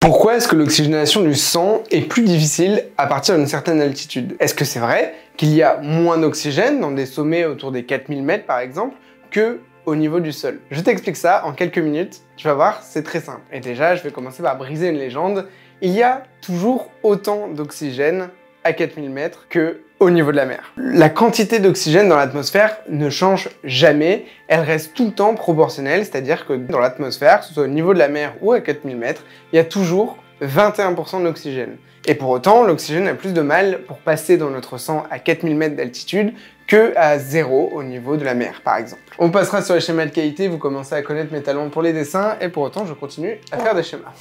Pourquoi est-ce que l'oxygénation du sang est plus difficile à partir d'une certaine altitude? Est-ce que c'est vrai qu'il y a moins d'oxygène dans des sommets autour des 4000 mètres par exemple que au niveau du sol? Je t'explique ça en quelques minutes, tu vas voir, c'est très simple. Et déjà, je vais commencer par briser une légende. Il y a toujours autant d'oxygène à 4000 mètres que au niveau de la mer. La quantité d'oxygène dans l'atmosphère ne change jamais, elle reste tout le temps proportionnelle, c'est-à-dire que dans l'atmosphère, que ce soit au niveau de la mer ou à 4000 mètres, il y a toujours 21% d'oxygène. Et pour autant, l'oxygène a plus de mal pour passer dans notre sang à 4000 mètres d'altitude que à 0 au niveau de la mer, par exemple. On passera sur les schémas de qualité, vous commencez à connaître mes talents pour les dessins, et pour autant, je continue à faire des schémas.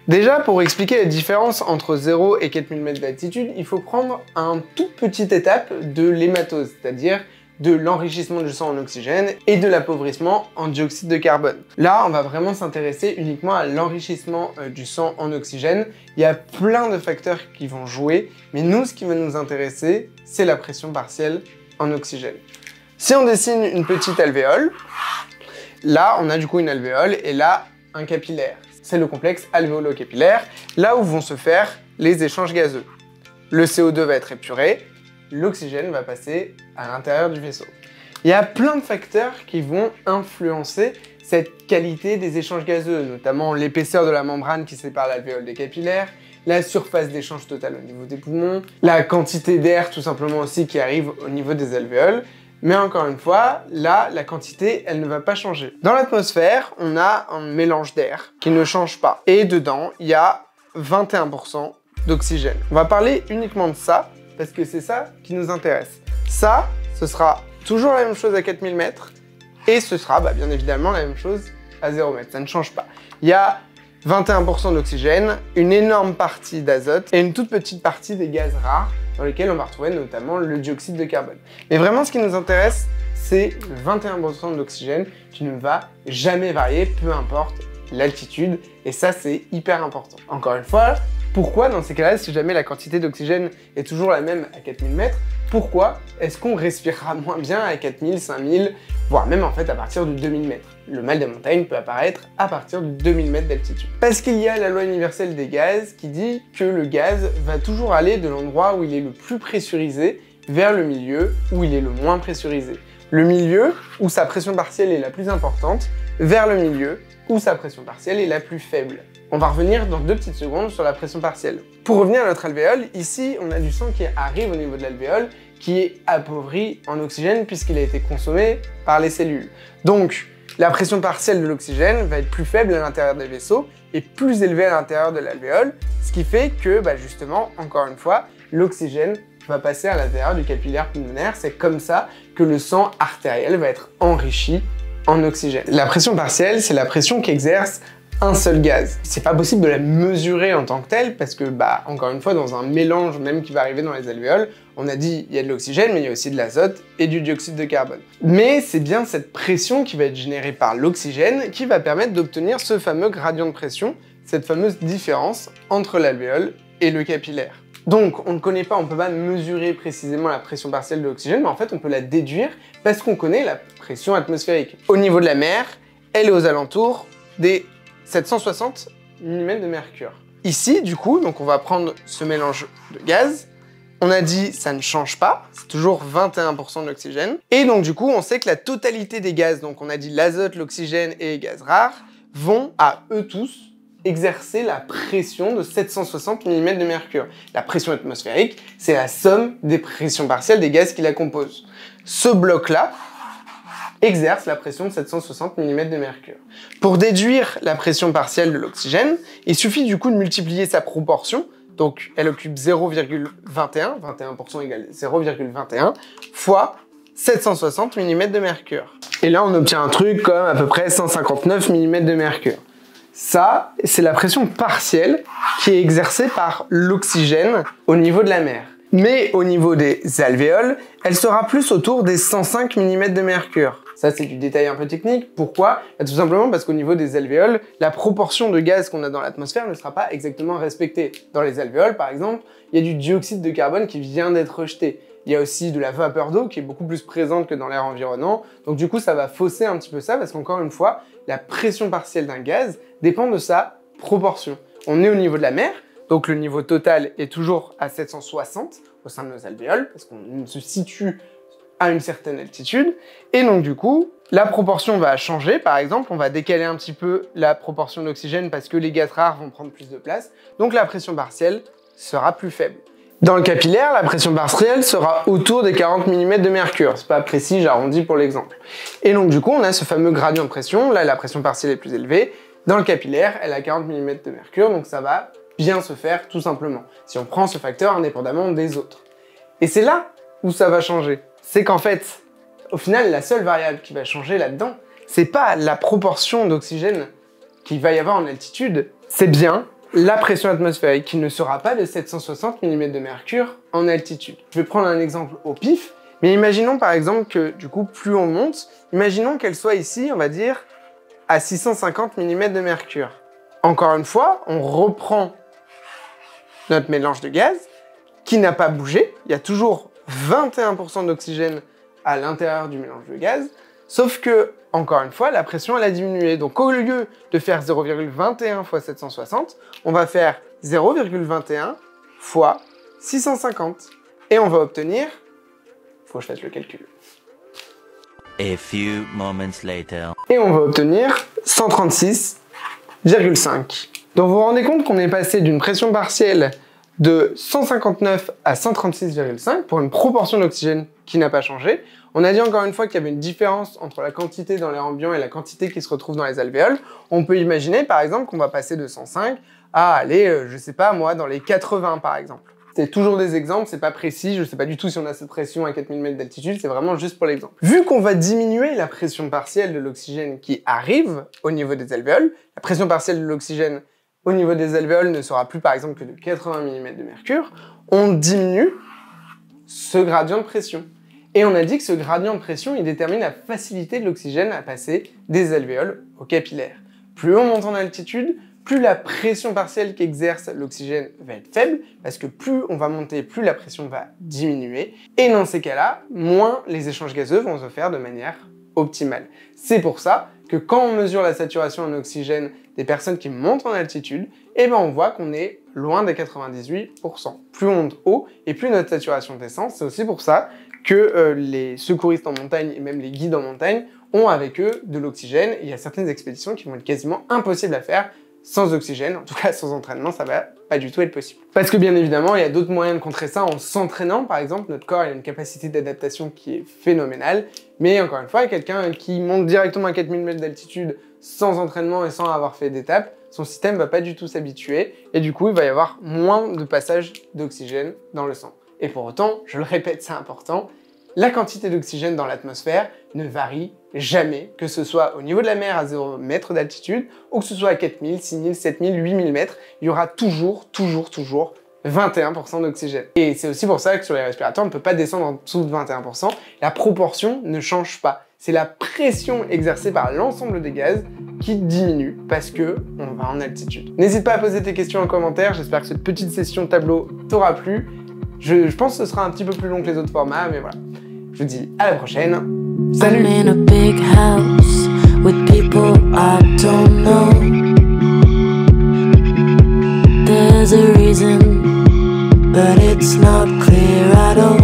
Déjà, pour expliquer la différence entre 0 et 4000 mètres d'altitude, il faut prendre un tout petite étape de l'hématose, c'est-à-dire de l'enrichissement du sang en oxygène et de l'appauvrissement en dioxyde de carbone. Là, on va vraiment s'intéresser uniquement à l'enrichissement du sang en oxygène. Il y a plein de facteurs qui vont jouer, mais nous, ce qui va nous intéresser, c'est la pression partielle en oxygène. Si on dessine une petite alvéole, là, on a du coup une alvéole et là, un capillaire. C'est le complexe alvéolo-capillaire, là où vont se faire les échanges gazeux. Le CO2 va être épuré, l'oxygène va passer à l'intérieur du vaisseau. Il y a plein de facteurs qui vont influencer cette qualité des échanges gazeux, notamment l'épaisseur de la membrane qui sépare l'alvéole des capillaires, la surface d'échange totale au niveau des poumons, la quantité d'air tout simplement aussi qui arrive au niveau des alvéoles. Mais encore une fois, là, la quantité, elle ne va pas changer. Dans l'atmosphère, on a un mélange d'air qui ne change pas. Et dedans, il y a 21% d'oxygène. On va parler uniquement de ça, parce que c'est ça qui nous intéresse. Ça, ce sera toujours la même chose à 4000 mètres, et ce sera bien évidemment la même chose à 0 mètres. Ça ne change pas. Il y a 21% d'oxygène, une énorme partie d'azote et une toute petite partie des gaz rares dans lesquels on va retrouver notamment le dioxyde de carbone. Mais vraiment, ce qui nous intéresse, c'est le 21% d'oxygène qui ne va jamais varier, peu importe l'altitude, et ça, c'est hyper important. Encore une fois, pourquoi dans ces cas-là, si jamais la quantité d'oxygène est toujours la même à 4000 mètres, pourquoi est-ce qu'on respirera moins bien à 4000, 5000, voire même en fait à partir de 2000 mètres? Le mal des montagnes peut apparaître à partir de 2000 mètres d'altitude. Parce qu'il y a la loi universelle des gaz qui dit que le gaz va toujours aller de l'endroit où il est le plus pressurisé vers le milieu où il est le moins pressurisé. Le milieu où sa pression partielle est la plus importante vers le milieu où sa pression partielle est la plus faible. On va revenir dans 2 petites secondes sur la pression partielle. Pour revenir à notre alvéole, ici on a du sang qui arrive au niveau de l'alvéole qui est appauvri en oxygène puisqu'il a été consommé par les cellules. Donc la pression partielle de l'oxygène va être plus faible à l'intérieur des vaisseaux et plus élevée à l'intérieur de l'alvéole, ce qui fait que justement, encore une fois, l'oxygène va passer à l'intérieur du capillaire pulmonaire. C'est comme ça que le sang artériel va être enrichi en oxygène. La pression partielle, c'est la pression qu'exerce un seul gaz. C'est pas possible de la mesurer en tant que telle parce que, encore une fois, dans un mélange même qui va arriver dans les alvéoles, on a dit il y a de l'oxygène, mais il y a aussi de l'azote et du dioxyde de carbone. Mais c'est bien cette pression qui va être générée par l'oxygène qui va permettre d'obtenir ce fameux gradient de pression, cette fameuse différence entre l'alvéole et le capillaire. Donc, on ne connaît pas, on ne peut pas mesurer précisément la pression partielle de l'oxygène, mais en fait, on peut la déduire parce qu'on connaît la pression atmosphérique. Au niveau de la mer, elle est aux alentours des 760 mm de mercure. Ici, du coup, donc on va prendre ce mélange de gaz. On a dit ça ne change pas, c'est toujours 21% d'oxygène. Et donc du coup, on sait que la totalité des gaz, donc on a dit l'azote, l'oxygène et les gaz rares, vont à eux tous exercer la pression de 760 mm de mercure. La pression atmosphérique, c'est la somme des pressions partielles des gaz qui la composent. Ce bloc-là exerce la pression de 760 mm de mercure. Pour déduire la pression partielle de l'oxygène, il suffit du coup de multiplier sa proportion, donc elle occupe 0,21, 21% égale 0,21, fois 760 mm de mercure. Et là on obtient un truc comme à peu près 159 mm de mercure. Ça, c'est la pression partielle qui est exercée par l'oxygène au niveau de la mer. Mais au niveau des alvéoles, elle sera plus autour des 105 mm de mercure. Ça, c'est du détail un peu technique. Pourquoi? Tout simplement parce qu'au niveau des alvéoles, la proportion de gaz qu'on a dans l'atmosphère ne sera pas exactement respectée. Dans les alvéoles, par exemple, il y a du dioxyde de carbone qui vient d'être rejeté. Il y a aussi de la vapeur d'eau qui est beaucoup plus présente que dans l'air environnant. Donc du coup, ça va fausser un petit peu ça parce qu'encore une fois, la pression partielle d'un gaz dépend de sa proportion. on est au niveau de la mer, donc le niveau total est toujours à 760 au sein de nos alvéoles, parce qu'on se situe à une certaine altitude, et donc du coup, la proportion va changer. Par exemple, on va décaler un petit peu la proportion d'oxygène parce que les gaz rares vont prendre plus de place, donc la pression partielle sera plus faible. Dans le capillaire, la pression partielle sera autour des 40 mm de mercure. C'est pas précis, j'arrondis pour l'exemple. Et donc du coup, on a ce fameux gradient de pression. Là, la pression partielle est plus élevée. Dans le capillaire, elle a 40 mm de mercure, donc ça va bien se faire tout simplement, si on prend ce facteur indépendamment des autres. Et c'est là où ça va changer. C'est qu'en fait, au final, la seule variable qui va changer là-dedans, c'est pas la proportion d'oxygène qu'il va y avoir en altitude, c'est bien la pression atmosphérique qui ne sera pas de 760 mm de mercure en altitude. Je vais prendre un exemple au pif, mais imaginons par exemple que du coup, plus on monte, imaginons qu'elle soit ici, on va dire, à 650 mm de mercure. Encore une fois, on reprend notre mélange de gaz qui n'a pas bougé. Il y a toujours 21% d'oxygène à l'intérieur du mélange de gaz, sauf que, encore une fois, la pression elle a diminué. Donc au lieu de faire 0,21 fois 760, on va faire 0,21 fois 650. Et on va obtenir, faut que je fasse le calcul. A few moments later. Et on va obtenir 136,5. Donc vous vous rendez compte qu'on est passé d'une pression partielle de 159 à 136,5 pour une proportion d'oxygène qui n'a pas changé. On a dit encore une fois qu'il y avait une différence entre la quantité dans l'air ambiant et la quantité qui se retrouve dans les alvéoles. On peut imaginer par exemple qu'on va passer de 105 à aller, je sais pas moi, dans les 80 par exemple. C'est toujours des exemples, c'est pas précis, je sais pas du tout si on a cette pression à 4000 mètres d'altitude, c'est vraiment juste pour l'exemple. Vu qu'on va diminuer la pression partielle de l'oxygène qui arrive au niveau des alvéoles, la pression partielle de l'oxygène au niveau des alvéoles ne sera plus par exemple que de 80 mm de mercure, on diminue ce gradient de pression. Et on a dit que ce gradient de pression, il détermine la facilité de l'oxygène à passer des alvéoles au capillaire. Plus on monte en altitude, plus la pression partielle qu'exerce l'oxygène va être faible, parce que plus on va monter, plus la pression va diminuer. Et dans ces cas-là, moins les échanges gazeux vont se faire de manière optimale. C'est pour ça que quand on mesure la saturation en oxygène des personnes qui montent en altitude, eh ben on voit qu'on est loin des 98%. Plus on monte haut et plus notre saturation descend. C'est aussi pour ça que les secouristes en montagne et même les guides en montagne ont avec eux de l'oxygène. Il y a certaines expéditions qui vont être quasiment impossibles à faire sans oxygène, en tout cas sans entraînement, ça va pas du tout être possible. Parce que bien évidemment, il y a d'autres moyens de contrer ça en s'entraînant, par exemple, notre corps il a une capacité d'adaptation qui est phénoménale, mais encore une fois, quelqu'un qui monte directement à 4000 mètres d'altitude sans entraînement et sans avoir fait d'étapes, son système va pas du tout s'habituer, et du coup, il va y avoir moins de passage d'oxygène dans le sang. Et pour autant, je le répète, c'est important, la quantité d'oxygène dans l'atmosphère ne varie jamais, que ce soit au niveau de la mer à 0 mètres d'altitude, ou que ce soit à 4000, 6000, 7000, 8000 mètres, il y aura toujours 21% d'oxygène. Et c'est aussi pour ça que sur les respirateurs, on ne peut pas descendre en dessous de 21%. La proportion ne change pas. C'est la pression exercée par l'ensemble des gaz qui diminue parce que on va en altitude. N'hésite pas à poser tes questions en commentaire, j'espère que cette petite session tableau t'aura plu. Je pense que ce sera un petit peu plus long que les autres formats, mais voilà. Je vous dis à la prochaine. Salut! I'm in a big house with people I don't know. There's a reason, but it's not clear at all.